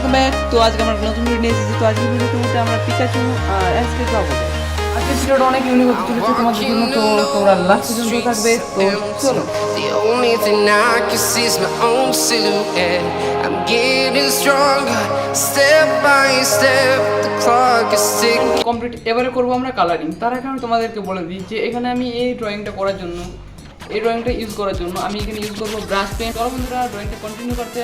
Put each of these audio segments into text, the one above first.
Welcome back. তো আজকে আমরা নতুন ভিডিও নিয়ে এসেছি। তো আজকে ভিডিওর মধ্যে আমরা পিকাচু আর অ্যাশকে পাবো। আজকে ভিডিওটা অনেক ইউনিক হতে চলেছে তোমাদের জন্য, তো তোমরা লাস্ট পর্যন্ত থাকবে। তো চলো। The only thing I can see is my own silhouette. I'm getting stronger, step by step. The clock is ticking. Complete এবারে করবো আমরা কালারিং। তার আগে আমি তোমাদেরকে বলে দিই যে এখানে আমি এই ড্রয়িংটা করার জন্য, এই ড্রয়িংটা ইউজ করার জন্য আমি এখানে ইউজ করবো ব্রাশ পেন। চলো বন্ধুরা ড্রয়িংটা কন্টিনিউ করতে।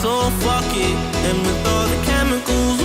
So fuck it, and with all the chemicals